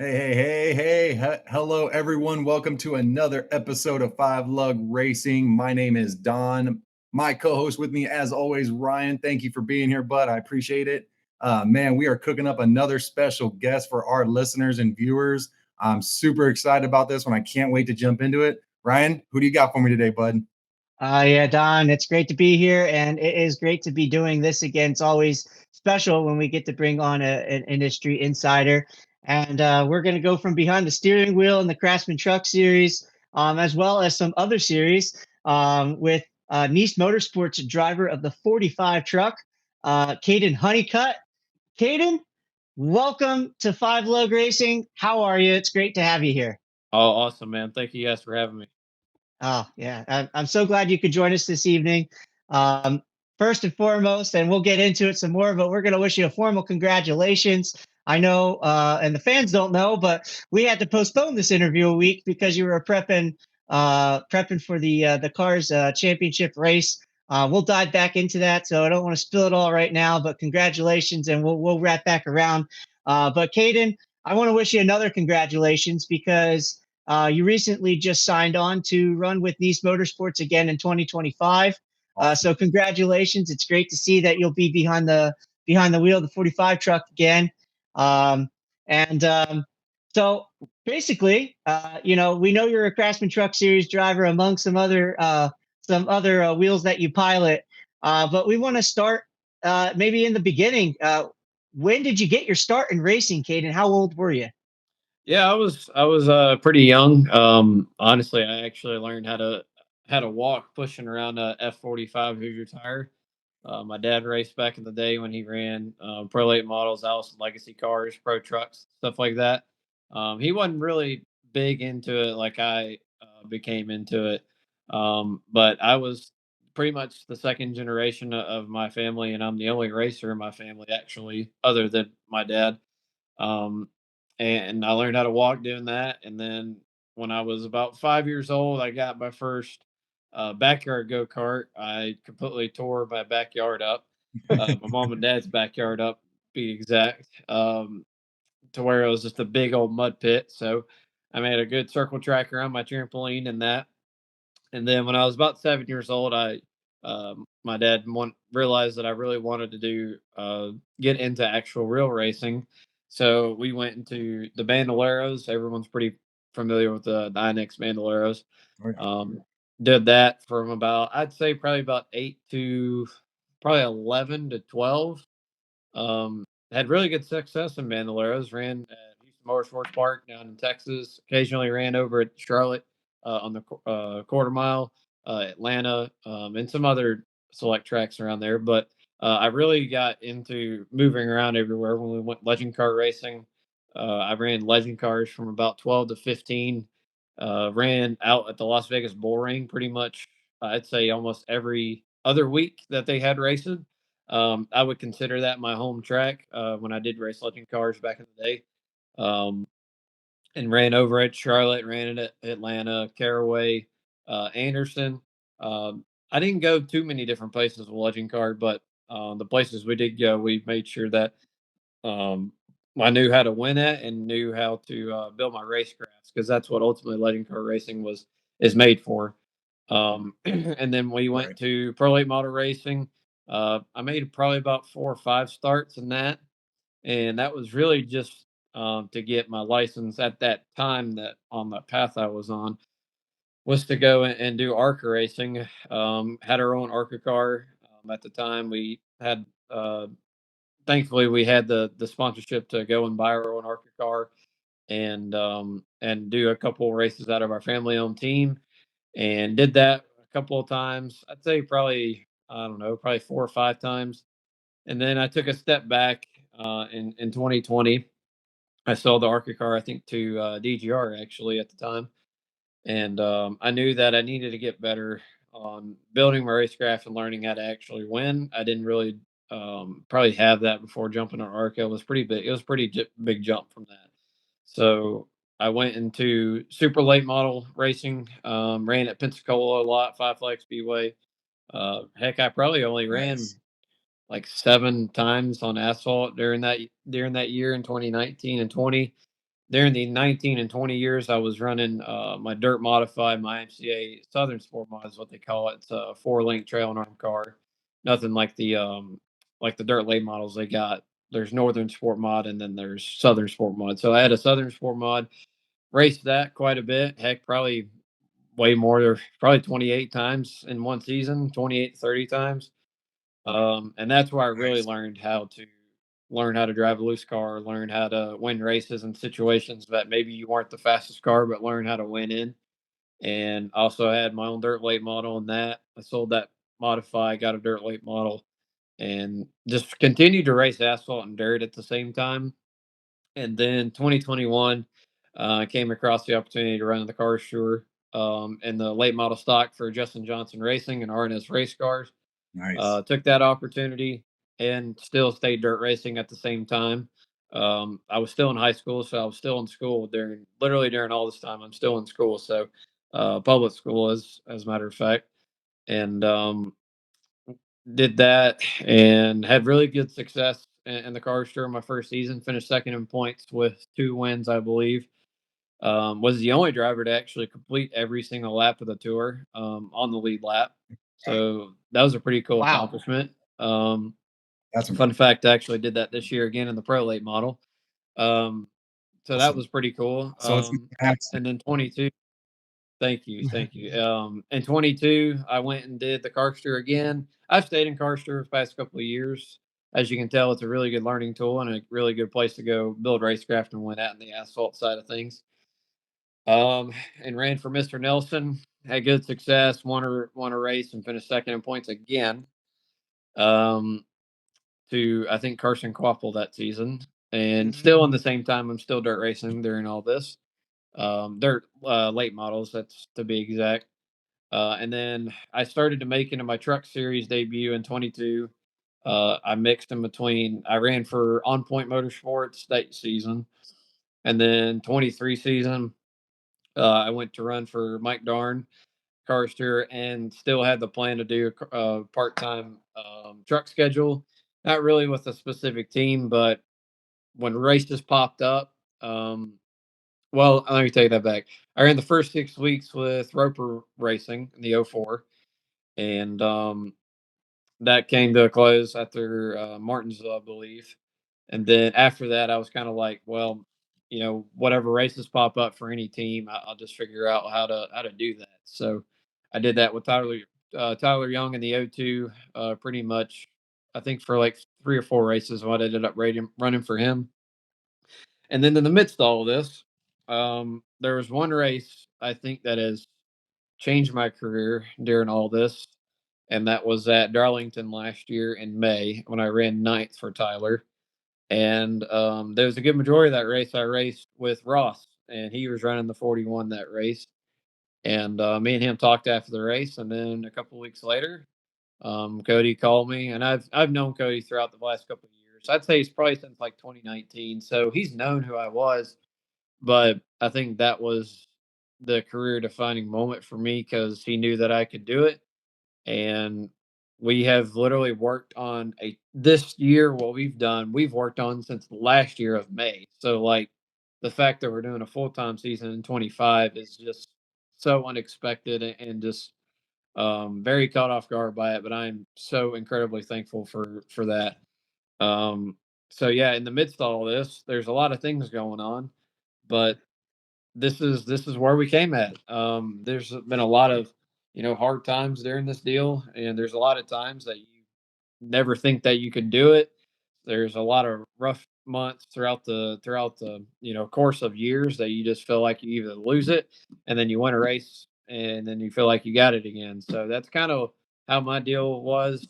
Hello, everyone. Welcome to another episode of Five Lug Racing. My name is Don. My co host with me, as always, Ryan. Thank you for being here, bud. I appreciate it. Man, we are cooking up another special guest for our listeners and viewers. I'm super excited about this one. I can't wait to jump into it. Ryan, who do you got for me today, bud? Yeah, Don, it's great to be here, and it is great to be doing this again. It's always special when we get to bring on an industry insider. And we're going to go from behind the steering wheel in the Craftsman Truck Series, as well as some other series with NIECE Motorsports driver of the 45 truck, Kaden Honeycutt. Kaden, welcome to Five Lug Racing. How are you? It's great to have you here. Oh, awesome, man. Thank you guys for having me. Oh, yeah. I'm so glad you could join us this evening. Um, First and foremost, and we'll get into it some more, but we're going to wish you a formal congratulations. I know, and the fans don't know, but we had to postpone this interview a week because you were prepping for the Cars Championship race. We'll dive back into that, so I don't want to spill it all right now. But congratulations, and we'll wrap back around. But Kaden, I want to wish you another congratulations because you recently just signed on to run with NIECE Motorsports again in 2025. So congratulations! It's great to see that you'll be behind the wheel of the 45 truck again. Um, and So basically, we know you're a Craftsman Truck Series driver among some other wheels that you pilot. But we want to start maybe in the beginning. When did you get your start in racing, Kate, and how old were you? Yeah, I was pretty young. Honestly, I actually learned how to walk pushing around a F45 Hoosier tire. My dad raced back in the day when he ran Pro Late models, Allison Legacy cars, Pro trucks, stuff like that. He wasn't really big into it like I became into it. But I was pretty much the second generation of my family, and I'm the only racer in my family actually, other than my dad. Um, and I learned how to walk doing that. And then when I was about 5 years old, I got my first backyard go kart. I completely tore my backyard up, my mom and dad's backyard up, be exact, to where it was just a big old mud pit. So I made a good circle track around my trampoline and that. And then when I was about 7 years old, my dad realized that I really wanted to get into actual real racing. So we went into the Bandoleros. Everyone's pretty familiar with the NIECE Bandoleros. Um, did that from about, I'd say probably about 11 to 12. Had really good success in Bandoleros. Ran at Houston Motorsports Park down in Texas. Occasionally ran over at Charlotte on the quarter mile, Atlanta, and some other select tracks around there. But I really got into moving around everywhere when we went legend car racing. I ran legend cars from about 12 to 15. Ran out at the Las Vegas Bull Ring pretty much, I'd say almost every other week that they had races. I would consider that my home track when I did race legend cars back in the day. Um, and ran over at Charlotte, ran it at Atlanta, Caraway, Anderson. I didn't go too many different places with legend car, but the places we did go, we made sure that um, I knew how to win at and knew how to build my racecrafts because that's what ultimately legend car racing is made for. And then we went to Pro Late Model Racing. I made probably about 4 or 5 starts in that, and that was really just to get my license at that time. That on the path I was on was to go and do ARCA racing. Had our own ARCA car at the time. We had thankfully we had the sponsorship to go and buy our own ARCA car and do a couple races out of our family owned team, and did that a couple of times. I'd say probably, I don't know, probably 4 or 5 times. And then I took a step back in 2020. I sold the ARCA car, I think, to DGR actually at the time. And I knew that I needed to get better on building my racecraft and learning how to actually win. I didn't really probably have that before jumping on ARCA. It was pretty big. It was pretty big jump from that. So I went into super late model racing. Ran at Pensacola a lot, Five Flag Speedway. Heck, I probably only ran like 7 times on asphalt during that year in 2019 and 20. during the 19 and 20 years I was running my dirt modified, my MCA Southern Sport Mod is what they call it. It's a 4-link trail and arm car. Nothing like the dirt late models they got. There's Northern Sport Mod and then there's Southern Sport Mod. So I had a Southern Sport Mod, raced that quite a bit. Heck, probably way more, probably 28 times in one season, 28 to 30 times. And that's where I really Nice. learn how to drive a loose car, learn how to win races in situations that maybe you weren't the fastest car, but learn how to win in. And also had my own dirt late model in that. I sold that modify, got a dirt late model, and just continued to race asphalt and dirt at the same time. And then 2021, I came across the opportunity to run the car tour in the late model stock for Justin Johnson Racing and RNS Race Cars. Nice. Took that opportunity and still stayed dirt racing at the same time. I was still in high school, so I was still in school during all this time. I'm still in school, so public school as a matter of fact, and did that and had really good success in the car during my first season. Finished second in points with 2 wins, I believe. Was the only driver to actually complete every single lap of the tour on the lead lap. So that was a pretty cool Wow. accomplishment. That's Fun fact, I actually did that this year again in the Pro Late model. So that awesome. was pretty cool. So it's And then 22. Thank you, thank you. In 22, I went and did the Karkster again. I've stayed in Karkster for the past couple of years. As you can tell, it's a really good learning tool and a really good place to go build racecraft and win out in the asphalt side of things. And ran for Mr. Nelson. Had good success. Won a race and finished second in points again. Um, to I think Carson Quapple that season. And still, in the same time, I'm still dirt racing during all this. Dirt late models, that's to be exact. And then I started to make into my truck series debut in 22. I mixed in between. I ran for On Point Motorsports that season, and then 23 season. I went to run for Mike Darn, Carster, and still had the plan to do a part-time truck schedule. Not really with a specific team, but when races popped up, well, let me take that back. I ran the first 6 weeks with Roper Racing in the '04, and that came to a close after Martinsville, I believe. And then after that, I was kind of like, well, whatever races pop up for any team, I'll just figure out how to do that. So I did that with Tyler Young in the '02, pretty much. I think for like 3 or 4 races, what I ended up running for him. And then in the midst of all of this, there was one race I think that has changed my career during all this, and that was at Darlington last year in May when I ran ninth for Tyler. And there was a good majority of that race I raced with Ross, and he was running the 41 that race. And me and him talked after the race, and then a couple weeks later, Cody called me, and I've known Cody throughout the last couple of years. I'd say he's probably since like 2019, so he's known who I was. But I think that was the career defining moment for me because he knew that I could do it, and we have literally worked on a this year. What we've worked on since last year of May. So like the fact that we're doing a full time season in 25 is just so unexpected and just very caught off guard by it. But I'm so incredibly thankful for that. Um, so yeah, in the midst of all this, there's a lot of things going on, but this is where we came at. There's been a lot of hard times during this deal, and there's a lot of times that you never think that you could do it. There's a lot of rough months throughout the course of years that you just feel like you either lose it and then you win a race and then you feel like you got it again. So that's kind of how my deal was.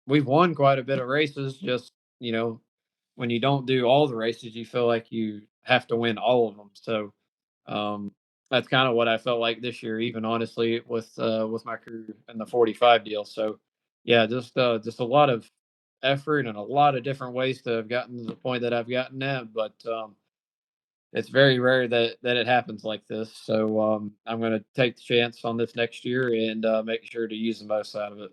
We've won quite a bit of races. Just when you don't do all the races, you feel like you have to win all of them. So um, that's kind of what I felt like this year, even honestly, with my crew and the 45 deal. So yeah, just a lot of effort and a lot of different ways to have gotten to the point that I've gotten at. But it's very rare that it happens like this. So I'm going to take the chance on this next year and make sure to use the most out of it.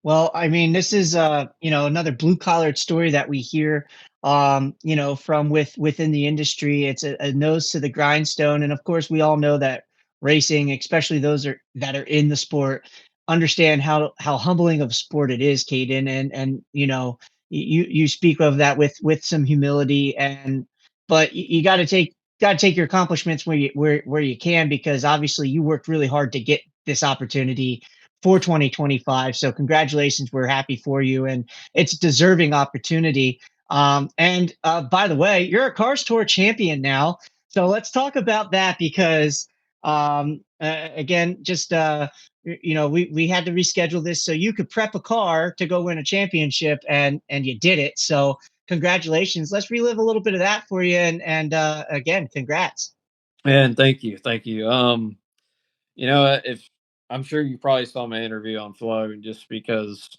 Well, I mean, this is another blue collared story that we hear from within the industry. It's a nose to the grindstone. And of course, we all know that racing, especially that are in the sport, understand how humbling of a sport it is, Caden. And you speak of that with some humility, but you got to take your accomplishments where you can, because obviously you worked really hard to get this opportunity for 2025. So congratulations, we're happy for you, and it's a deserving opportunity. And by the way, you're a Cars Tour champion now, so let's talk about that, because again, just we had to reschedule this so you could prep a car to go win a championship, and you did it. So congratulations. Let's relive a little bit of that for you, and again, congrats. And thank you, thank you. If I'm sure you probably saw my interview on Flow, just because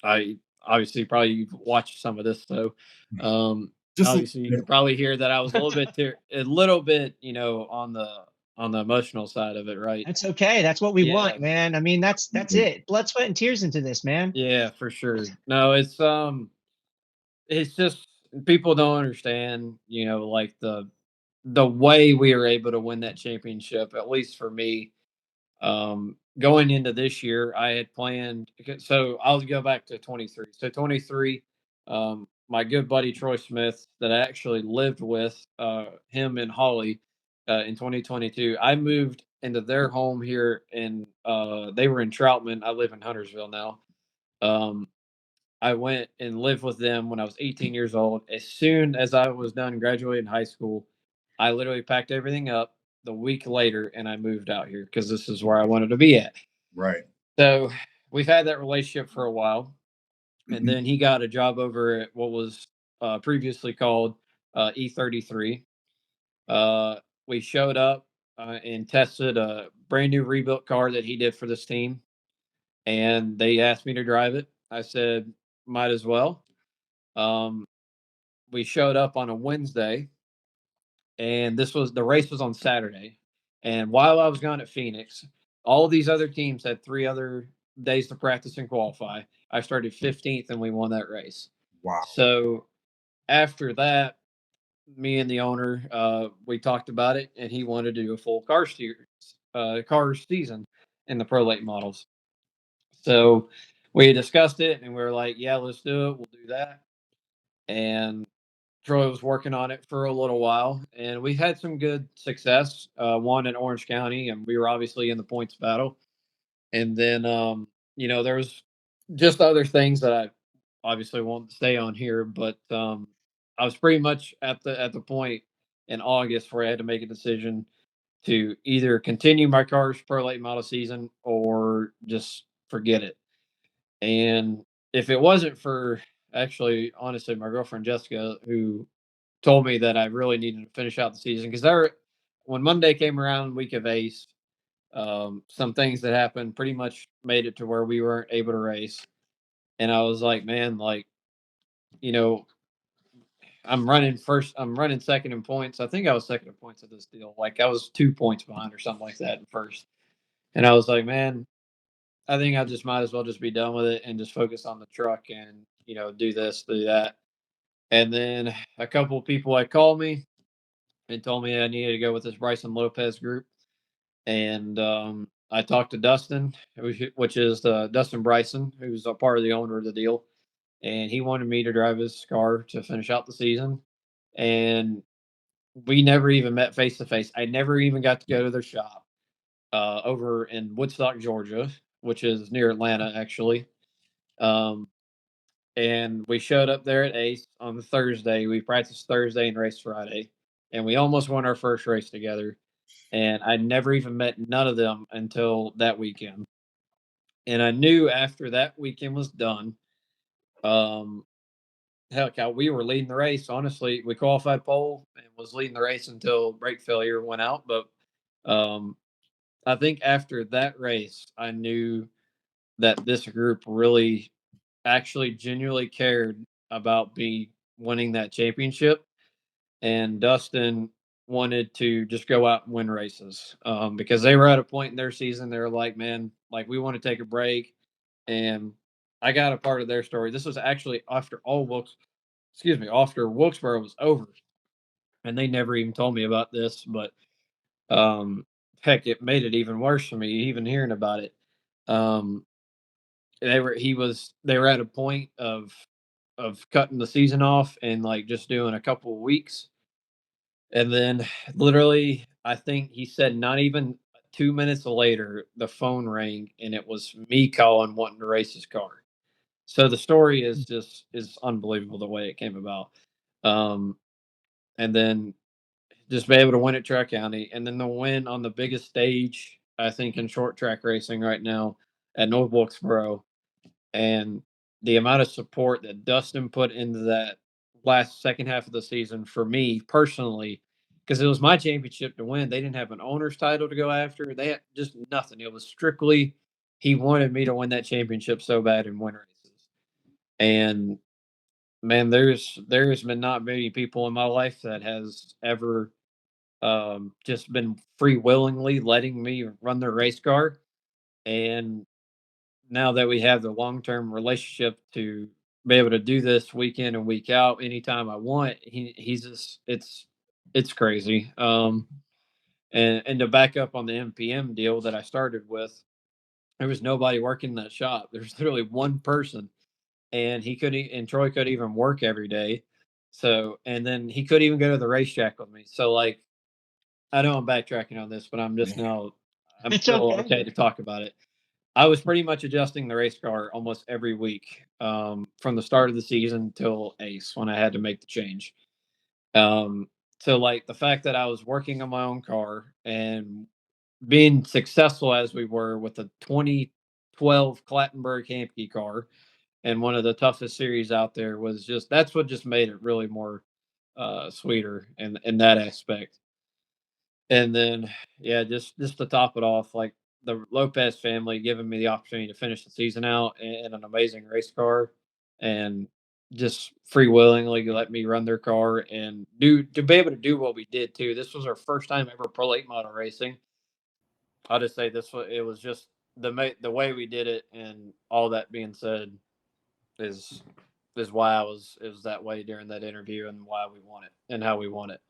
I obviously probably you've watched some of this, so Just a little obviously you bit. can probably hear that I was a little bit, on the emotional side of it, right? That's okay. That's what we Yeah, want, man. I mean, that's it. Blood, sweat, and tears into this, man. yeah, for sure. No, it's just people don't understand, like the way we were able to win that championship. At least for me, going into this year, I had planned. So I'll go back to 23. So 23, my good buddy Troy Smith, that I actually lived with, him and Holly, in 2022. I moved into their home here, and they were in Troutman. I live in Huntersville now. Um, I went and lived with them when I was 18 years old. As soon as I was done graduating high school, I literally packed everything up the week later and I moved out here because this is where I wanted to be at. Right. So we've had that relationship for a while. And Mhm. then he got a job over at what was previously called E33. Uh, we showed up and tested a brand new rebuilt car that he did for this team. And they asked me to drive it. I said, might as well. Um, we showed up on a Wednesday, and the race was on Saturday. And while I was gone at Phoenix, all of these other teams had 3 other days to practice and qualify. I started 15th, and we won that race. Wow. So after that, me and the owner, we talked about it, and he wanted to do a full car season in the pro late models. So we discussed it, and we were like, "Yeah, let's do it. We'll do that." And Troy was working on it for a little while, and we had some good success. Won in Orange County, and we were obviously in the points battle. And then, there was just other things that I obviously won't stay on here, but I was pretty much at the point in August where I had to make a decision to either continue my cars pro late model season or just forget it. And if it wasn't for actually, honestly, my girlfriend Jessica, who told me that I really needed to finish out the season, because when Monday came around, week of Ace, some things that happened pretty much made it to where we weren't able to race. And I was like, man, like, you know, I'm running first, I'm running second in points. I think I was second in points of this deal. Like I was 2 points behind or something like that in first. And I was like, man, I think I just might as well just be done with it and just focus on the truck and, do this, do that. And then a couple of people had called me and told me I needed to go with this Bryson Lopez group. And I talked to Dustin, which is Dustin Bryson, who's a part of the owner of the deal. And he wanted me to drive his car to finish out the season. And we never even met face to face. I never even got to go to their shop over in Woodstock, Georgia, which is near Atlanta, actually. Um, and we showed up there at Ace on the Thursday. We practiced Thursday and raced Friday, and we almost won our first race together. And I never even met none of them until that weekend. And I knew after that weekend was done, um, heck, we were leading the race. Honestly, we qualified pole and was leading the race until brake failure went out. But um, I think after that race, I knew that this group really actually genuinely cared about me winning that championship. And Dustin wanted to just go out and win races because they were at a point in their season. They were like, man, like we want to take a break and I got a part of their story. This was actually after after Wilkesboro was over, and they never even told me about this. But heck, it made it even worse for me even hearing about it. Um, they were at a point of cutting the season off and like just doing a couple of weeks, and then literally, I think he said not even 2 minutes later, the phone rang and it was me calling wanting to race his car. So the story is unbelievable the way it came about. Um, and then just be able to win at Tri County, and then the win on the biggest stage, I think, in short track racing right now at North Wilkesboro, and the amount of support that Dustin put into that last second half of the season for me personally, because it was my championship to win. They didn't have an owner's title to go after. They had just nothing. It was strictly he wanted me to win that championship so bad and win races. And man, there's been not many people in my life that has ever just been free willingly letting me run their race car. And now that we have the long term relationship to be able to do this week in and week out anytime I want, he's just it's crazy. And to back up on the MPM deal that I started with, there was nobody working that shop. There's literally one person, and and Troy could even work every day. So, and then he could even go to the racetrack with me. So, like, I know I'm backtracking on this, but I'm It's still okay. okay to talk about it. I was pretty much adjusting the race car almost every week, from the start of the season till Ace when I had to make the change. Um, so like the fact that I was working on my own car and being successful as we were with the 2012 Clattenburg Hampke car and one of the toughest series out there was just that's what just made it really more sweeter in that aspect. And then, yeah, just to top it off, like the Lopez family giving me the opportunity to finish the season out in an amazing race car, and just free willingly let me run their car and do to be able to do what we did too. This was our first time ever pro late model racing. I'll just say this: it was just the way we did it, and all that being said, is why it was that way during that interview and why we won it and how we won it.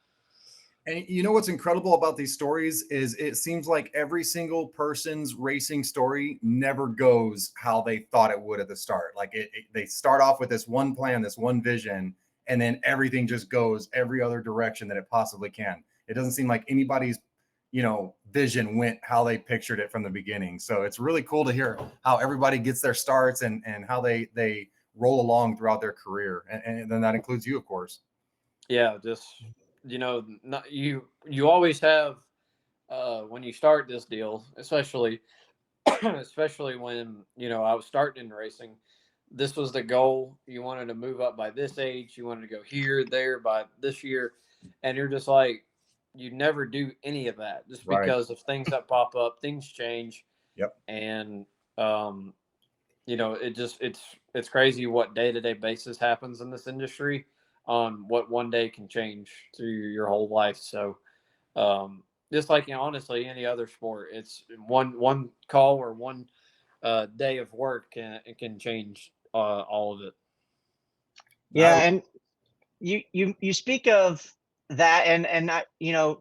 And you know what's incredible about these stories is it seems like every single person's racing story never goes how they thought it would at the start. Like they start off with this one plan, this one vision, and then everything just goes every other direction that it possibly can. It doesn't seem like anybody's, vision went how they pictured it from the beginning. So it's really cool to hear how everybody gets their starts and how they roll along throughout their career. And then that includes you, of course. Yeah, just not you always have when you start this deal, especially especially when I was starting in racing. This was the goal. You wanted to move up by this age. You wanted to go here, there by this year, and you're just like you never do any of that just Right. because of things that pop up, things change, Yep. and um, it's crazy what day to day basis happens in this industry on what one day can change through your whole life. So just like honestly any other sport, it's one call or one day of work can change all of it. Yeah, and you speak of that, and I,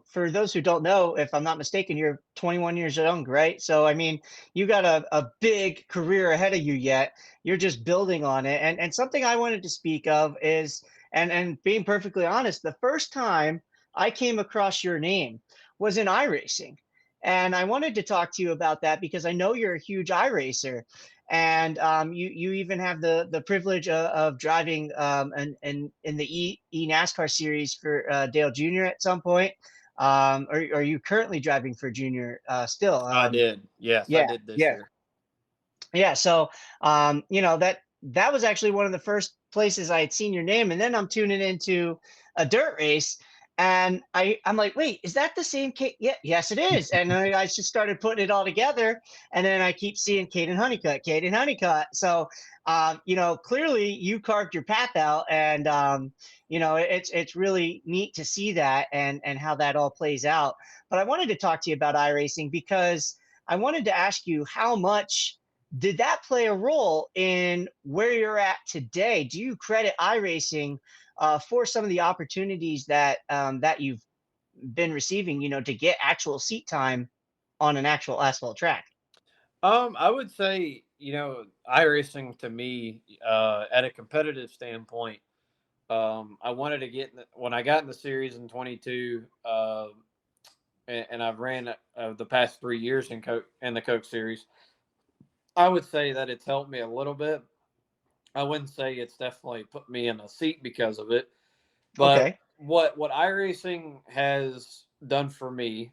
for those who don't know, if I'm not mistaken, you're 21 years young, right? So I mean, you got a big career ahead of you yet. You're just building on it. And something I wanted to speak of is, and being perfectly honest, the first time I came across your name was in iRacing. And I wanted to talk to you about that because I know you're a huge iRacer, and you even have the privilege of driving in the E NASCAR series for Dale Jr. at some point. Or are you currently driving for Junior still? I did, yes, I Yeah, did this yeah, year. yeah. So that was actually one of the first places I had seen your name, and then I'm tuning into a dirt race, and I'm like, wait, is that the same Kate? Yeah, yes, it is. And then I just started putting it all together, and then I keep seeing Kaden Honeycutt, Kaden Honeycutt. So clearly you carved your path out, and it's really neat to see that and how that all plays out. But I wanted to talk to you about iRacing because I wanted to ask you how much Did that play a role in where you're at today? Do you credit iRacing for some of the opportunities that you've been receiving, to get actual seat time on an actual asphalt track? I would say, iRacing to me, at a competitive standpoint, I wanted to when I got in the series in 22, and I've ran the past 3 years in the Coke series. I would say that it's helped me a little bit. I wouldn't say it's definitely put me in a seat because of it, but Okay. what iRacing has done for me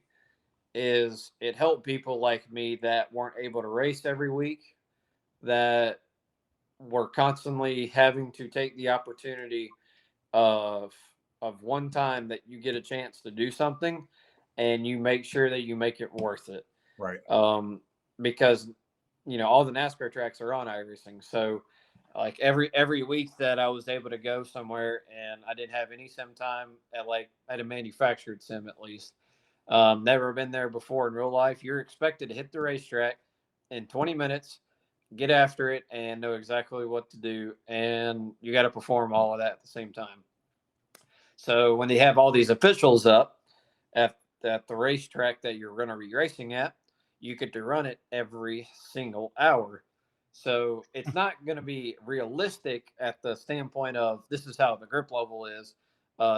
is it helped people like me that weren't able to race every week, that were constantly having to take the opportunity of one time that you get a chance to do something, and you make sure that you make it worth it. Right. Because all the NASCAR tracks are on iRacing, so like every week that I was able to go somewhere and I didn't have any sim time at a manufactured sim, at least, never been there before in real life, you're expected to hit the racetrack in 20 minutes, get after it, and know exactly what to do, and you got to perform all of that at the same time. So when they have all these officials up at the racetrack that you're going to be racing at, you get to run it every single hour. So it's not going to be realistic at the standpoint of this is how the grip level is,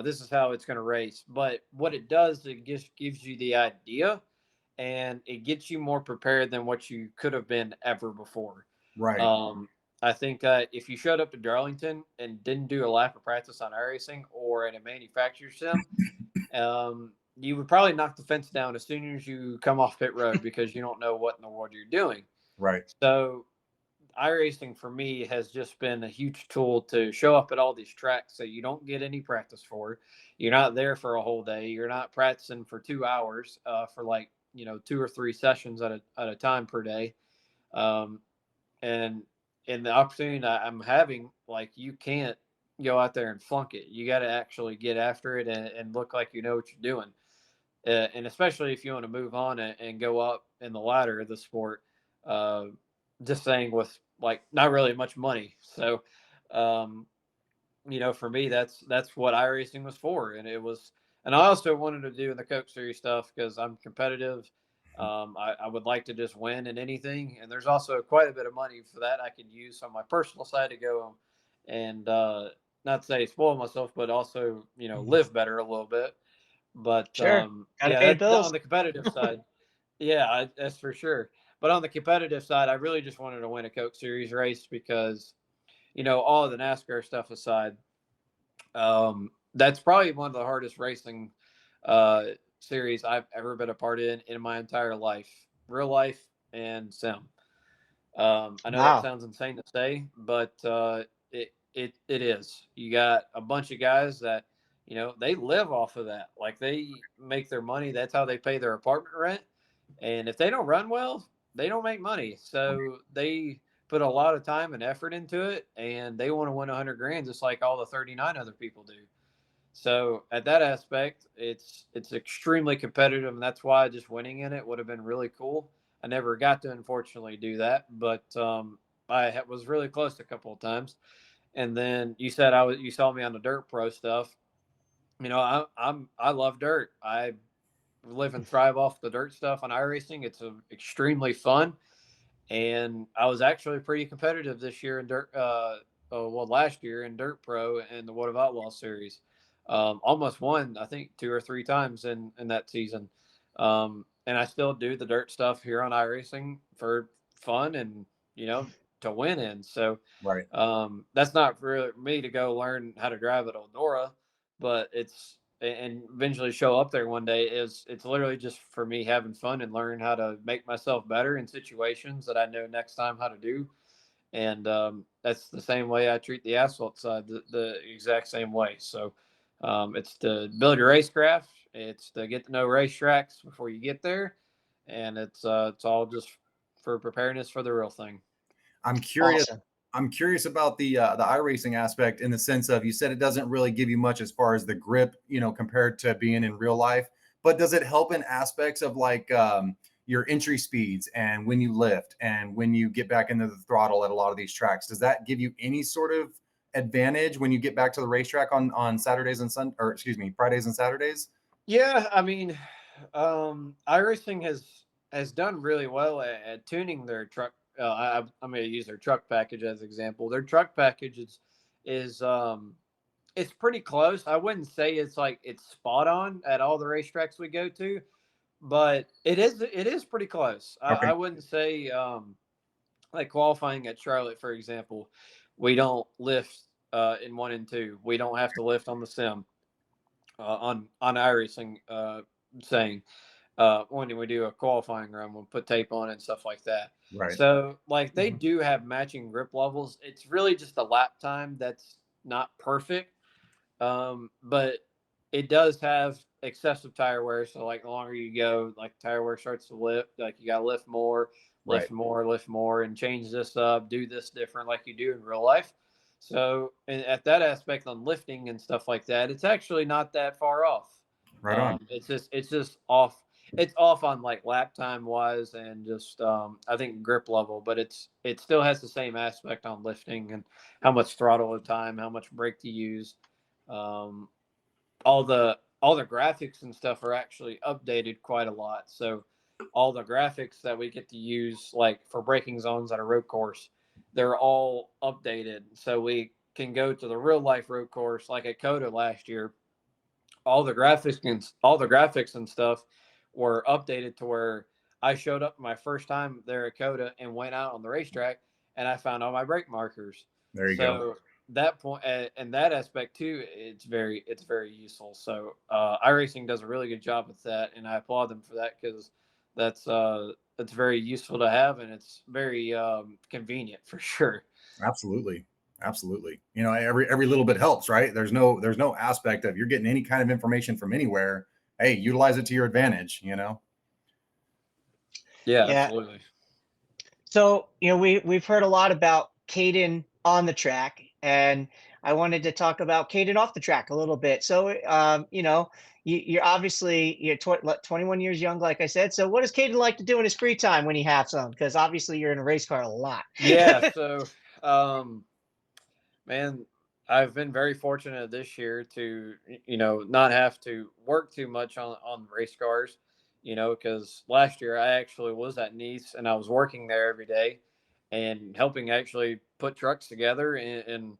this is how it's going to race. But what it does, it just gives you the idea, and it gets you more prepared than what you could have been ever before. Right. Um, I think if you showed up to Darlington and didn't do a lap of practice on iRacing or at a manufacturer sim, you would probably knock the fence down as soon as you come off pit road because you don't know what in the world you're doing. Right. So iRacing for me has just been a huge tool to show up at all these tracks so you don't get any practice for. You're not there for a whole day. You're not practicing for 2 hours for 2 or 3 sessions at a time per day. Um, and in the opportunity that I'm having, like, you can't go out there and flunk it. You got to actually get after it and look like you know what you're doing. And especially if you want to move on and go up in the ladder of the sport, uh, just saying with like not really much money. So, um, for me, that's what iRacing was for, and it was. And I also wanted to do the Coke Series stuff because I'm competitive. I would like to just win in anything, and there's also quite a bit of money for that I can use on my personal side to go and not say spoil myself, but also live better a little bit. But Sure. Got to yeah, pay the that on bills. the competitive side, yeah, that's for sure. But on the competitive side, I really just wanted to win a Coke Series race because all of the NASCAR stuff aside, that's probably one of the hardest racing uh, series I've ever been a part in my entire life, real life and sim. I know that Wow. sounds insane to say, but it is. You got a bunch of guys that they live off of that. Like they make their money. That's how they pay their apartment rent. And if they don't run well, they don't make money. So they put a lot of time and effort into it, and they want to win 100 grand just like all the 39 other people do. So at that aspect, it's extremely competitive, and that's why just winning in it would have been really cool. I never got to unfortunately do that, but was really close a couple of times. And then you said you saw me on the dirt pro stuff. I love dirt. I live and thrive off the dirt stuff on iRacing. It's extremely fun, and I was actually pretty competitive this year in dirt. Last year in Dirt Pro and the What of Outlaw series, almost won I think 2 or 3 times in that season. And I still do the dirt stuff here on iRacing for fun and to win in. So Right. that's not for me to go learn how to drive at Eldora, but it's and eventually show up there one day. It's literally just for me having fun and learn how to make myself better in situations that I know next time how to do. And that's the same way I treat the asphalt side, the exact same way. So it's to build your racecraft. It's to get to know racetracks before you get there, and it's all just for preparedness for the real thing. I'm curious. Awesome. I'm curious about the iRacing aspect in the sense of you said it doesn't really give you much as far as the grip, compared to being in real life. But does it help in aspects of like, your entry speeds and when you lift and when you get back into the throttle at a lot of these tracks? Does that give you any sort of advantage when you get back to the racetrack on Saturdays and Fridays and Saturdays? Yeah, I mean, iRacing has done really well at tuning their truck. I'm going to use their truck package as an example. Their truck package is it's pretty close. I wouldn't say it's spot on at all the racetracks we go to, but it is pretty close. Okay. I wouldn't say like qualifying at Charlotte, for example, we don't lift in 1 and 2. We don't have to lift on the sim on iRacing, saying when we do a qualifying run, we'll put tape on it and stuff like that. Right. So like they do have matching grip levels. It's really just a lap time that's not perfect, but it does have excessive tire wear. So like the longer you go, like tire wear starts to lift. Like you got to lift more, Right. lift more, and change this up, do this different, like you do in real life. So at that aspect on lifting and stuff like that, it's actually not that far off. Right on. It's just off. It's off on like lap time wise and just I think grip level, but it still has the same aspect on lifting and how much throttle at a time, how much brake to use. Um, all the graphics and stuff are actually updated quite a lot. So all the graphics that we get to use, like for braking zones at a road course, they're all updated. So we can go to the real life road course, like at Coda last year. All the graphics and stuff were updated to where I showed up my first time there at Coda and went out on the racetrack and I found all my brake markers. There you So go. that point and that aspect too, it's very useful. So iRacing does a really good job with that, and I applaud them for that because that's very useful to have, and it's very convenient for sure. Absolutely. Absolutely. You know, every little bit helps, right? There's no aspect of you're getting any kind of information from anywhere. Hey, utilize it to your advantage, you know? Yeah, Yeah. absolutely. So, we've heard a lot about Kaden on the track, and I wanted to talk about Kaden off the track a little bit. So, you're obviously 21 years young, like I said. So, what does Kaden like to do in his free time when he has some? Because obviously, you're in a race car a lot. Yeah, so man, I've been very fortunate this year to not have to work too much on race cars, because last year I actually was at Nice and I was working there every day and helping actually put trucks together and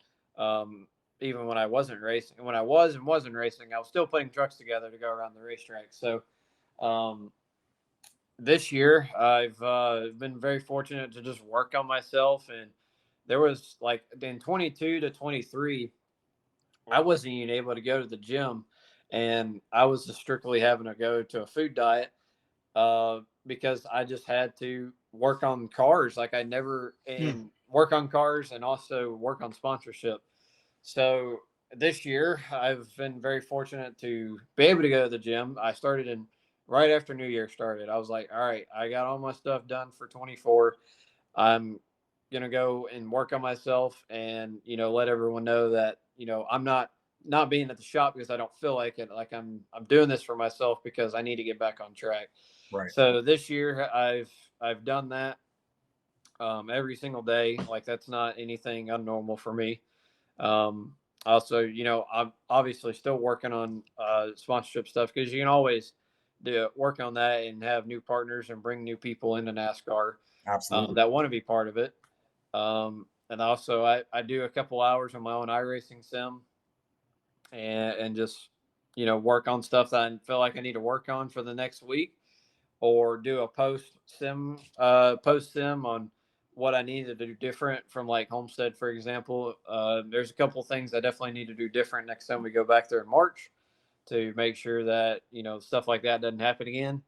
even when I wasn't racing, when I was and wasn't racing, I was still putting trucks together to go around the racetrack. So um, this year I've been very fortunate to just work on myself, and there was like in 22 to 23 I wasn't even able to go to the gym, and I was just strictly having to go to a food diet because I just had to work on cars like I never and work on cars and also work on sponsorship. So this year I've been very fortunate to be able to go to the gym. I started in right after New Year started. I was like, all right, I got all my stuff done for 24. I'm gonna go and work on myself and let everyone know that I'm not being at the shop because I don't feel like it. Like I'm doing this for myself because I need to get back on track. Right. So this year I've done that every single day. Like that's not anything unnormal for me. Also, I'm obviously still working on sponsorship stuff because you can always work on that and have new partners and bring new people into NASCAR Absolutely. that want to be part of it. And also, I do a couple hours on my own iRacing sim and just work on stuff that I feel like I need to work on for the next week, or do a post sim on what I need to do different from like Homestead, for example. There's a couple things I definitely need to do different next time we go back there in March to make sure that stuff like that doesn't happen again.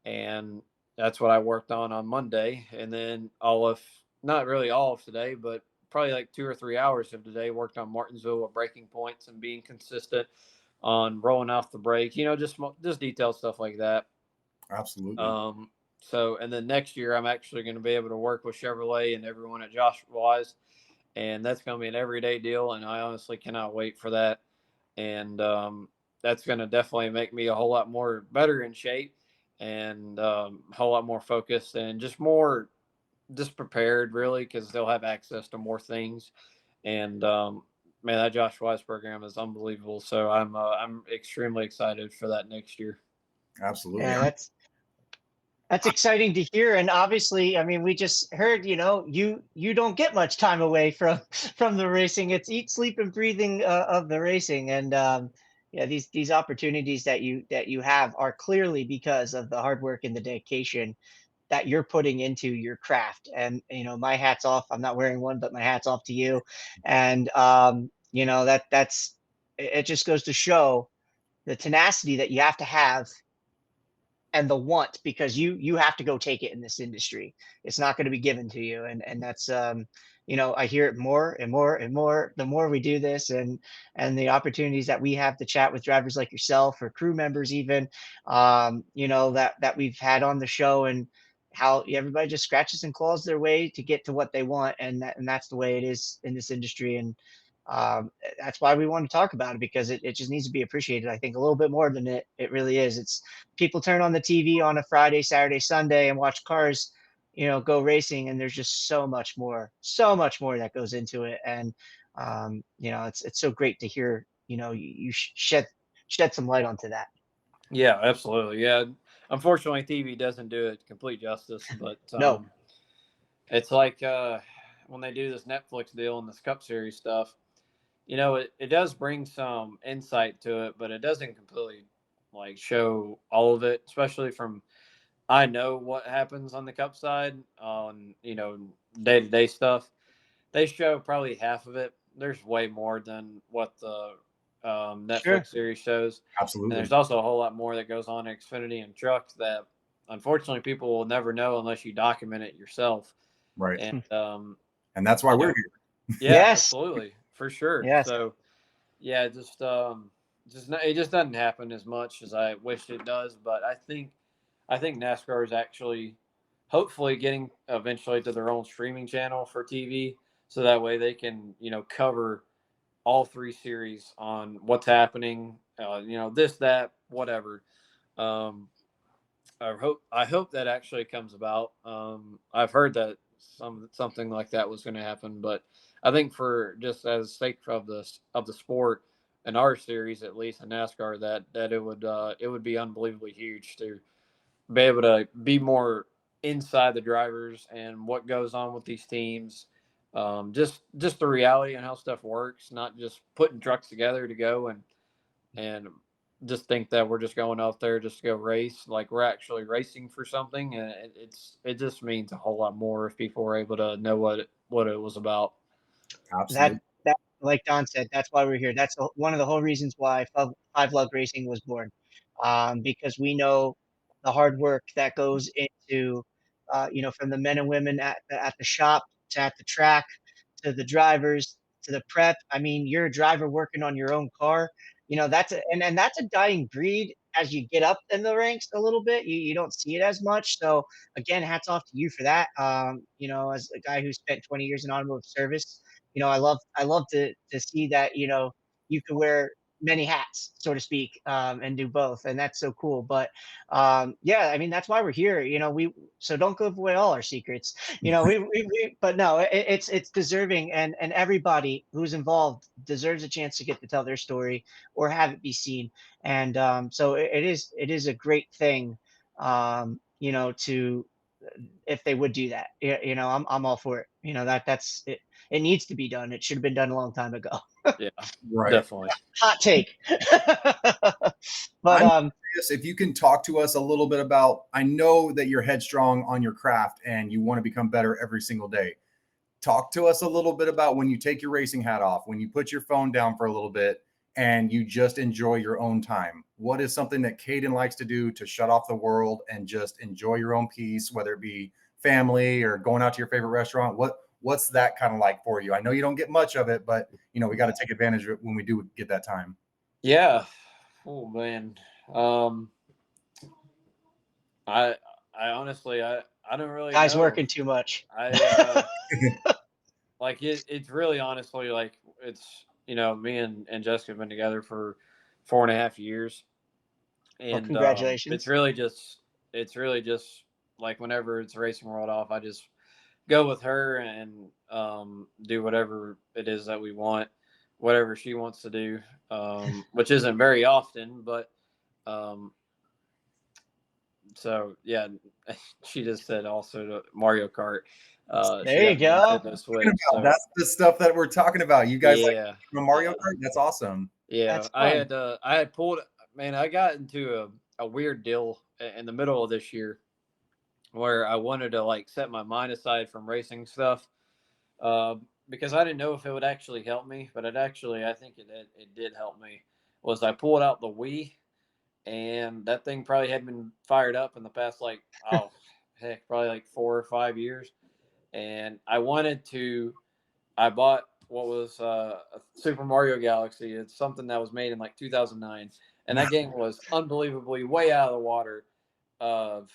And that's what I worked on Monday, and then not really all of today, but probably like 2 or 3 hours of today worked on Martinsville with breaking points and being consistent on rolling off the brake, just detailed stuff like that. Absolutely. So, and then next year, I'm actually going to be able to work with Chevrolet and everyone at Josh Wise, and that's going to be an everyday deal. And I honestly cannot wait for that. And that's going to definitely make me a whole lot more better in shape and a whole lot more focused and just more just prepared, really, because they'll have access to more things. And man, that Josh Wise program is unbelievable. So I'm extremely excited for that next year. Absolutely. Yeah, that's exciting to hear. And obviously, I mean, we just heard, you don't get much time away from from the racing. It's eat, sleep, and breathing of the racing. And yeah, these opportunities that you have are clearly because of the hard work and the dedication that you're putting into your craft. And my hat's off. I'm not wearing one, but my hat's off to you. And that's it. Just goes to show the tenacity that you have to have and the want, because you have to go take it in this industry. It's not going to be given to you. And that's I hear it more and more and more the more we do this, and the opportunities that we have to chat with drivers like yourself or crew members even, that we've had on the show, and how everybody just scratches and claws their way to get to what they want. And that's the way it is in this industry. And that's why we want to talk about it, because it just needs to be appreciated, I think, a little bit more than it really is. It's people turn on the TV on a Friday, Saturday, Sunday and watch cars, go racing, and there's just so much more that goes into it. And it's so great to hear, you shed some light onto that. Yeah, absolutely. Yeah, unfortunately, TV doesn't do it complete justice, but No, it's like when they do this Netflix deal and this Cup Series stuff. It does bring some insight to it, but it doesn't completely like show all of it, especially from I know what happens on the Cup side on day to day stuff. They show probably half of it. There's way more than what the sure. Netflix series shows, and Absolutely. there's also a whole lot more that goes on in Xfinity and trucks that unfortunately people will never know unless you document it yourself. Right. And And that's why you we're know, here. yeah, Yes. absolutely, for sure. Yes. So yeah, it just doesn't happen as much as I wish it does. But I think NASCAR is actually hopefully getting eventually to their own streaming channel for TV, so that way they can cover all three series on what's happening. This, that, whatever. Um, I hope that actually comes about. I've heard that something like that was going to happen, but I think for just as sake of the sport and our series, at least in NASCAR, that it would be unbelievably huge to be able to be more inside the drivers and what goes on with these teams. Just the reality and how stuff works, not just putting trucks together to go and just think that we're just going out there just to go race. Like we're actually racing for something, and it just means a whole lot more if people were able to know what it was about. That Absolutely. that like Don said, that's why we're here. That's one of the whole reasons why Five Lug Racing was born, because we know the hard work that goes into, from the men and women at the shop to at the track to the drivers to the prep. I mean, you're a driver working on your own car. And that's a dying breed as you get up in the ranks a little bit. You don't see it as much. So again, hats off to you for that. As a guy who spent 20 years in automotive service, I love to see that, you can wear many hats, so to speak, and do both, and that's so cool. But yeah, I mean, that's why we're here. So don't give away all our secrets. But no, it's deserving, and everybody who's involved deserves a chance to get to tell their story or have it be seen. And so it is a great thing, to if they would do that. I'm all for it. That's it. It needs to be done. It should have been done a long time ago. Yeah, Right. definitely. Hot take. But I'm curious if you can talk to us a little bit about, I know that you're headstrong on your craft and you want to become better every single day. Talk to us a little bit about when you take your racing hat off, when you put your phone down for a little bit and you just enjoy your own time. What is something that Kaden likes to do to shut off the world and just enjoy your own peace, whether it be family or going out to your favorite restaurant? What's that kind of like for you? I know you don't get much of it, but we got to take advantage of it when we do get that time. Yeah. Oh man. Um, I I honestly I don't really guys know. working too much. I like it's really honestly like it's me and Jessica have been together for 4.5 years, Well, and it's congratulations. really just it's really just like whenever it's Racing World off, I just go with her and do whatever it is that we want, whatever she wants to do, which isn't very often, but um, so yeah, she just said also to Mario Kart. She There you got a go. Nintendo Switch. So That's the stuff that we're talking about. You guys like yeah, Mario Kart? That's awesome. yeah. That's fun. I had pulled. Man, I got into a weird deal in the middle of this year where I wanted to like set my mind aside from racing stuff because I didn't know if it would actually help me, but I think it did help me. Was I pulled out the Wii, and that thing probably had been fired up in the past like heck, probably like 4 or 5 years, and I bought what was Super Mario Galaxy. It's something that was made in like 2009, and that game was unbelievably way out of the water of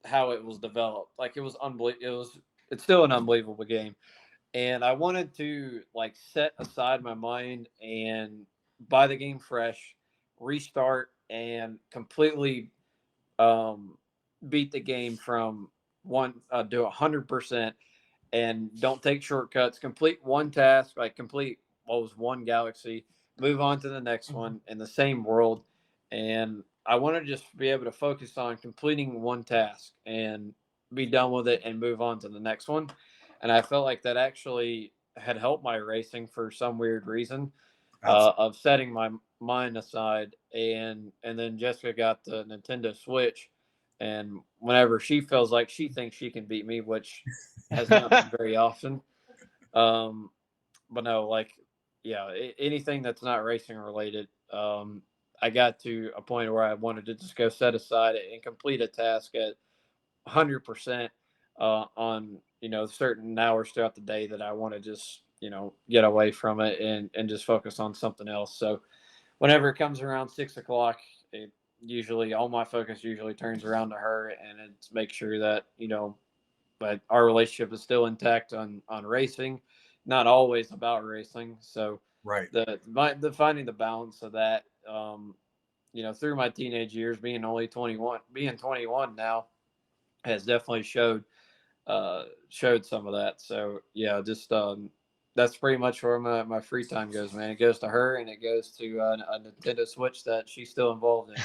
how it was developed. Like it was unbelievable. It's still an unbelievable game, and I wanted to like set aside my mind and buy the game fresh, restart, and completely beat the game from one to 100%, and don't take shortcuts. Complete one task, like complete what was one galaxy, move on to the next one in the same world, and I want to just be able to focus on completing one task and be done with it and move on to the next one. And I felt like that actually had helped my racing for some weird reason of setting my mind aside. And then Jessica got the Nintendo Switch, and whenever she feels like she thinks she can beat me, which has not been very often, um, but no, like yeah, anything that's not racing related. I got to a point where I wanted to just go set aside and complete a task at 100% on certain hours throughout the day that I want to just get away from it and just focus on something else. So whenever it comes around 6 o'clock, it usually all my focus usually turns around to her, and it's make sure that but our relationship is still intact on racing, not always about racing. So Right. the finding the balance of that, through my teenage years, being 21 now, has definitely showed some of that. So yeah, just that's pretty much where my free time goes, man. It goes to her, and it goes to a Nintendo Switch that she's still involved in.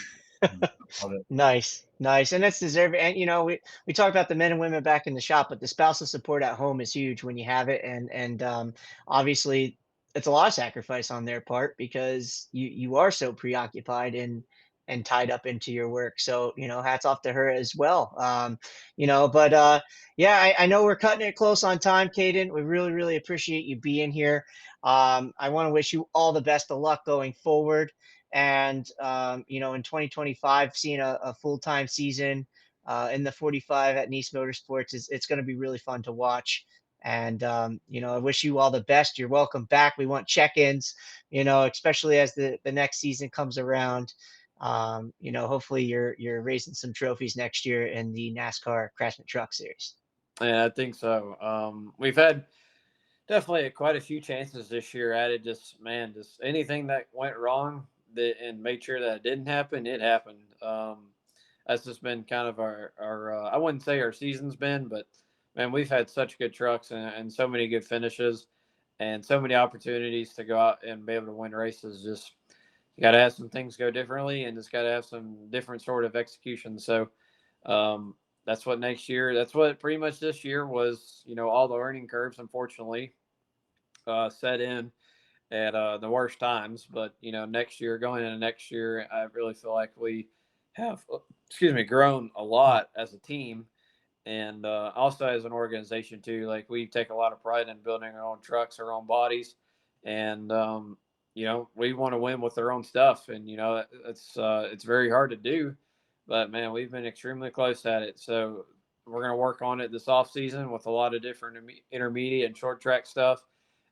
Love it. Nice, nice, and that's deserving. And we talk about the men and women back in the shop, but the spousal support at home is huge when you have it, and obviously it's a lot of sacrifice on their part because you are so preoccupied and tied up into your work. So hats off to her as well. But yeah, I know we're cutting it close on time, Kaden. We really appreciate you being here. I want to wish you all the best of luck going forward. And in 2025, seeing a full-time season in the 45 at NIECE Motorsports is it's going to be really fun to watch. And I wish you all the best. You're welcome back. We want check-ins, especially as the next season comes around. Hopefully you're raising some trophies next year in the NASCAR Craftsman Truck Series. Yeah, I think so. We've had definitely quite a few chances this year at it. Just anything that went wrong and made sure that it didn't happen, it happened. That's just been kind of our I wouldn't say our season's been, but man, we've had such good trucks and so many good finishes and so many opportunities to go out and be able to win races. Just you got to have some things go differently, and just got to have some different sort of execution. So um, that's what next year. That's what pretty much this year was. All the learning curves, unfortunately, set in at the worst times. But next year, going into next year, I really feel like we have, grown a lot as a team, and also as an organization too. Like we take a lot of pride in building our own trucks, our own bodies, and we want to win with our own stuff. And it's very hard to do, but man, we've been extremely close at it. So we're going to work on it this off season with a lot of different intermediate and short track stuff,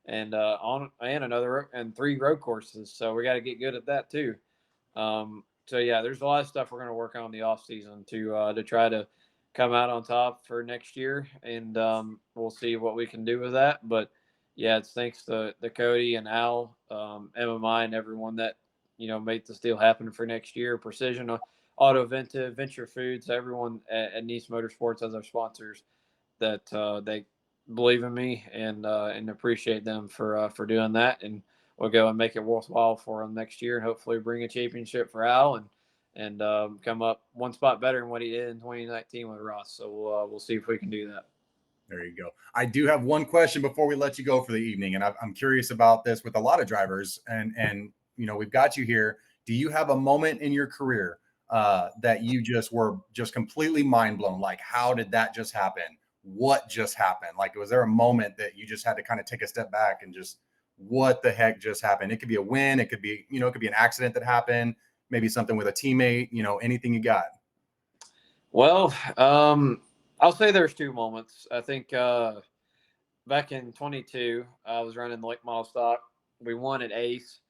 and and 3 road courses. So we got to get good at that too. So yeah, there's a lot of stuff we're going to work on in the off season to try to come out on top for next year, and we'll see what we can do with that. But yeah, it's thanks to the Cody and Al, MMI, and everyone that made this deal happen for next year. Precision Auto Ventive, Venture Foods, everyone at NIECE Motorsports as our sponsors, that they believe in me and appreciate them for doing that, and we'll go and make it worthwhile for them next year, and hopefully bring a championship for Al, and come up one spot better than what he did in 2019 with Ross. So we'll see if we can do that. There you go. I do have one question before we let you go for the evening, and I'm curious about this with a lot of drivers, and we've got you here. Do you have a moment in your career that you just were just completely mind blown? Like, how did that just happen? What just happened? Like, was there a moment that you just had to kind of take a step back and just, what the heck just happened? It could be a win. It could be, it could be an accident that happened, maybe something with a teammate, anything you got. Well, I'll say there's two moments. I think back in 22, I was running the late model stock. We won at Ace.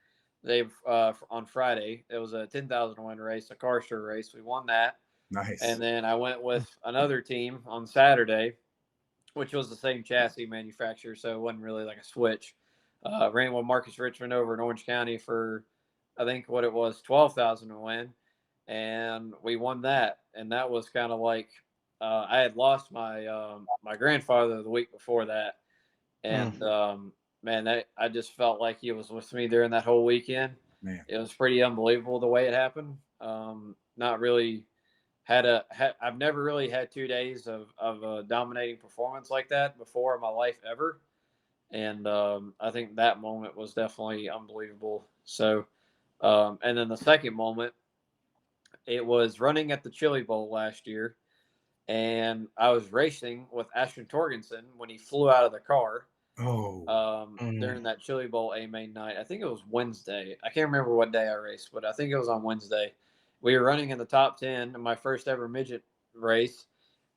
On Friday. It was a 10,000 win race, a car show race. We won that. Nice. And then I went with another team on Saturday, which was the same chassis manufacturer, so it wasn't really like a switch. Ran with Marcus Richmond over in Orange County for, I think what it was, 12,000 to win, and we won that. And that was kind of like I had lost my my grandfather the week before that, and man, I just felt like he was with me during that whole weekend. Man. It was pretty unbelievable the way it happened. Not really I've never really had 2 days of a dominating performance like that before in my life ever. And I think that moment was definitely unbelievable. So, and then the second moment, it was running at the Chili Bowl last year, and I was racing with Ashton Torgensen when he flew out of the car. During that Chili Bowl main night. I think it was Wednesday. I can't remember what day I raced, but I think it was on Wednesday. We were running in the top 10 in my first ever midget race,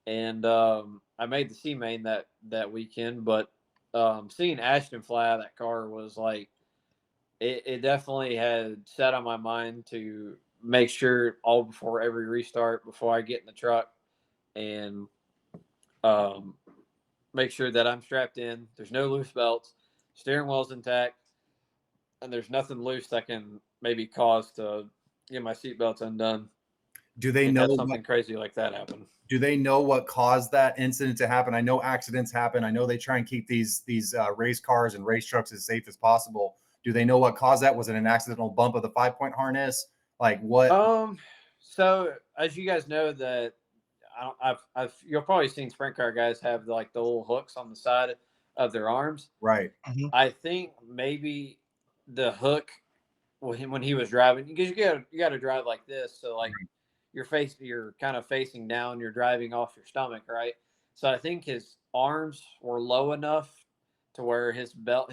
and I made the C main that weekend. But seeing Ashton fly out of that car was like, it definitely had set on my mind to make sure all before every restart, before I get in the truck, and make sure that I'm strapped in. There's no loose belts, steering wheel's intact, and there's nothing loose that can maybe cause to get my seatbelts undone. Do they know something crazy like that happen? Do they know what caused that incident to happen? I know accidents happen. I know they try and keep these race cars and race trucks as safe as possible. Do they know what caused that? Was it an accidental bump of the 5-point harness? Like what? So as you guys know, that you'll probably seen sprint car guys have like the little hooks on the side of their arms. Right. Mm-hmm. I think maybe the hook when he was driving, because you got to drive like this, so like you're kind of facing down, you're driving off your stomach, right? So I think his arms were low enough to where his belt,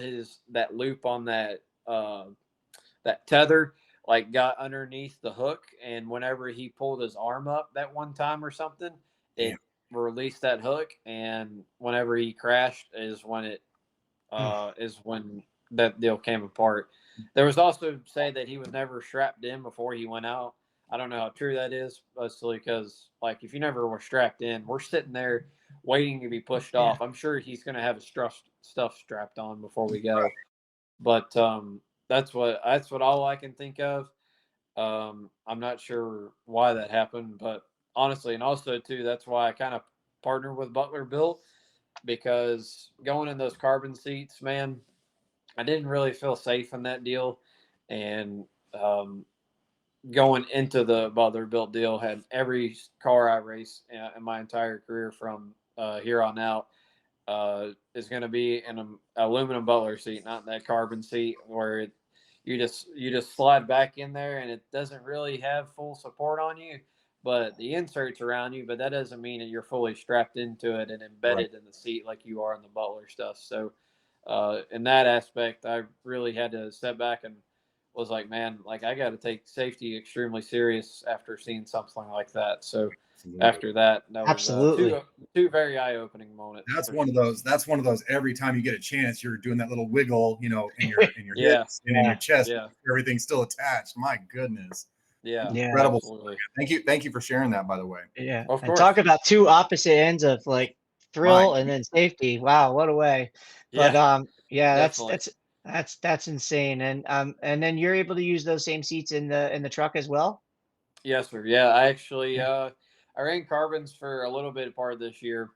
that loop on that tether, like got underneath the hook, and whenever he pulled his arm up that one time or something, it released that hook, and whenever he crashed is when that deal came apart. There was also say that he was never strapped in before he went out. I don't know how true that is, mostly because like if you never were strapped in, we're sitting there waiting to be pushed off. I'm sure he's going to have his stuff strapped on before we go. But that's what all I can think of. I'm not sure why that happened, but honestly, and also too, that's why I kind of partnered with Butler Built, because going in those carbon seats, man, I didn't really feel safe in that deal. And going into the Butler Built deal, had every car I race in my entire career from here on out is going to be in an aluminum Butler seat, not that carbon seat where you just slide back in there and it doesn't really have full support on you, but the inserts around you, but that doesn't mean that you're fully strapped into it and embedded in the seat like you are in the Butler stuff. So in that aspect, I really had to step back and was like, man, like I got to take safety extremely serious after seeing something like that. So after that was two very eye-opening moments. That's one of those. That's one of those. Every time you get a chance, you're doing that little wiggle, in your hips and in your chest. Yeah. Everything's still attached. My goodness. Yeah. Incredible. Absolutely. Thank you for sharing that, by the way. Yeah. Of and course. talk about two opposite ends of like thrill and then safety. Wow, what a way. But that's insane. And then you're able to use those same seats in the truck as well? Yes, sir. Yeah, I actually I ran carbons for a little bit part of this year,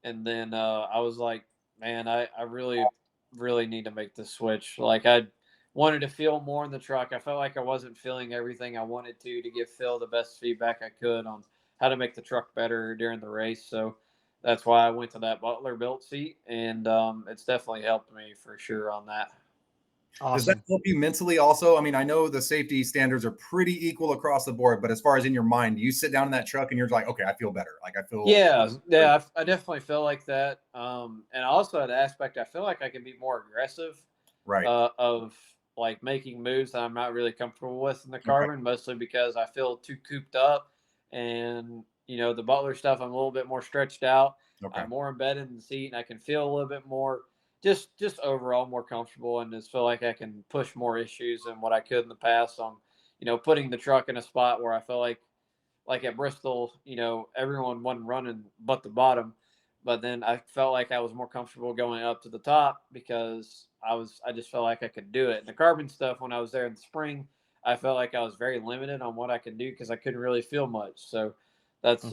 and then I was like, man, I really need to make this switch. Like I wanted to feel more in the truck. I felt like I wasn't feeling everything I wanted to give Phil the best feedback I could on how to make the truck better during the race. So that's why I went to that Butler built seat, and it's definitely helped me for sure on that. Does that Awesome. help you mentally also? I mean, I know the safety standards are pretty equal across the board, but as far as in your mind, you sit down in that truck and you're like, okay, I feel better. Like I feel Yeah, I definitely feel like that. And also the aspect, I feel like I can be more aggressive right. of like making moves that I'm not really comfortable with in the Okay. carbon, mostly because I feel too cooped up. And, the Butler stuff, I'm a little bit more stretched out. Okay. I'm more embedded in the seat and I can feel a little bit more just overall more comfortable and just feel like I can push more issues than what I could in the past on, putting the truck in a spot where I feel like at Bristol, everyone wasn't running but the bottom. But then I felt like I was more comfortable going up to the top because I just felt like I could do it. And the carbon stuff when I was there in the spring, I felt like I was very limited on what I could do because I couldn't really feel much. So that's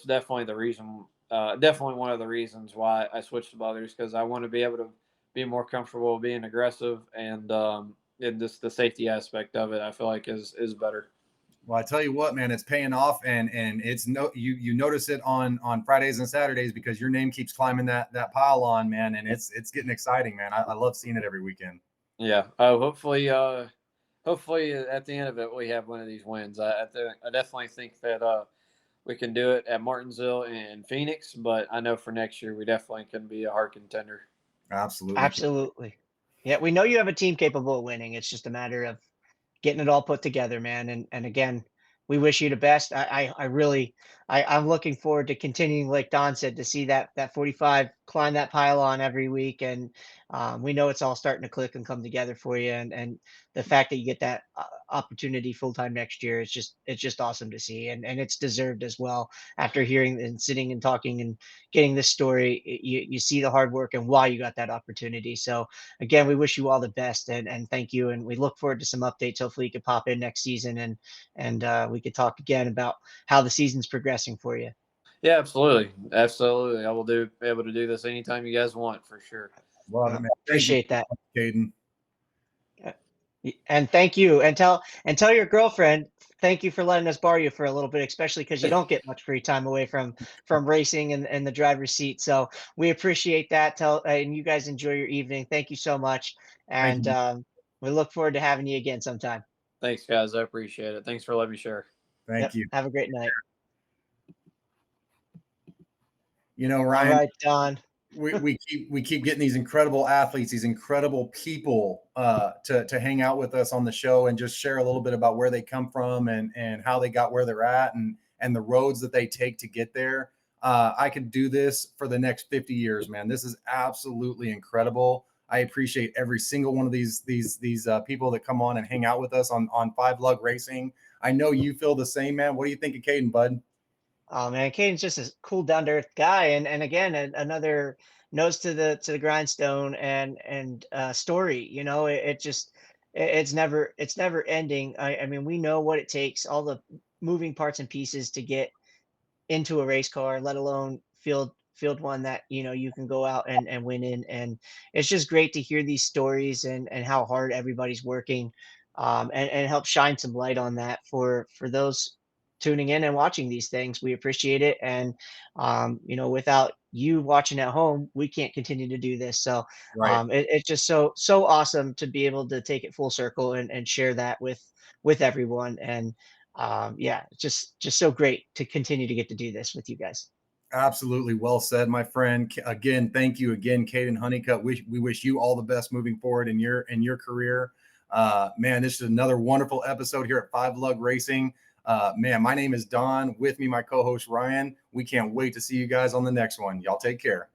definitely the reason, definitely one of the reasons why I switched to others because I want to be able to be more comfortable being aggressive and just the safety aspect of it. I feel like is better. Well, I tell you what, man, it's paying off, and it's no you notice it on Fridays and Saturdays because your name keeps climbing that pile on, man, and it's getting exciting, man. I love seeing it every weekend. Yeah. Hopefully at the end of it we have one of these wins. I definitely think that we can do it at Martinsville and Phoenix, but I know for next year we definitely can be a hard contender. Absolutely. Absolutely. Yeah, we know you have a team capable of winning. It's just a matter of getting it all put together, man. And again, we wish you the best. I really I'm looking forward to continuing, like Don said, to see that 45 climb that pylon every week. And we know it's all starting to click and come together for you. And the fact that you get that opportunity full time next year, it's just awesome to see. And it's deserved as well. After hearing and sitting and talking and getting this story, you see the hard work and why you got that opportunity. So again, we wish you all the best and thank you. And we look forward to some updates. Hopefully, you could pop in next season and we could talk again about how the season's progressing for you. Yeah, absolutely, absolutely. I will be able to do this anytime you guys want for sure. Love it, man. Thank you Appreciate so that. much, Caden. Uh, And thank you. And tell your girlfriend thank you for letting us borrow you for a little bit, especially because you don't get much free time away from racing and the driver's seat. So we appreciate that. And you guys enjoy your evening. Thank you so much. Thank And you. we look forward to having you again sometime. Thanks, guys. I appreciate it. Thanks for letting me share. Thank Yep. you. Have a great night. All Ryan, right, Don. we keep getting these incredible athletes, these incredible people to hang out with us on the show and just share a little bit about where they come from and how they got where they're at and the roads that they take to get there. I could do this for the next 50 years, man. This is absolutely incredible. I appreciate every single one of these people that come on and hang out with us on Five Lug Racing. I know you feel the same, man. What do you think of Caden, bud? Oh man, Caden's just a cool, down to earth guy, and again, another nose to the grindstone and story. It's never ending. I mean, we know what it takes, all the moving parts and pieces to get into a race car, let alone field one that you can go out and win in. And it's just great to hear these stories and how hard everybody's working, and help shine some light on that for those tuning in and watching these things. We appreciate it, and without you watching at home, we can't continue to do this. So Right. it's just so awesome to be able to take it full circle and share that with everyone. And yeah, just so great to continue to get to do this with you guys. Absolutely. Well said, my friend. Again, thank you again, Kaden Honeycutt. We wish you all the best moving forward in your career. Man, this is another wonderful episode here at Five Lug Racing. Man, my name is Don. With me, my co-host Ryan. We can't wait to see you guys on the next one. Y'all take care.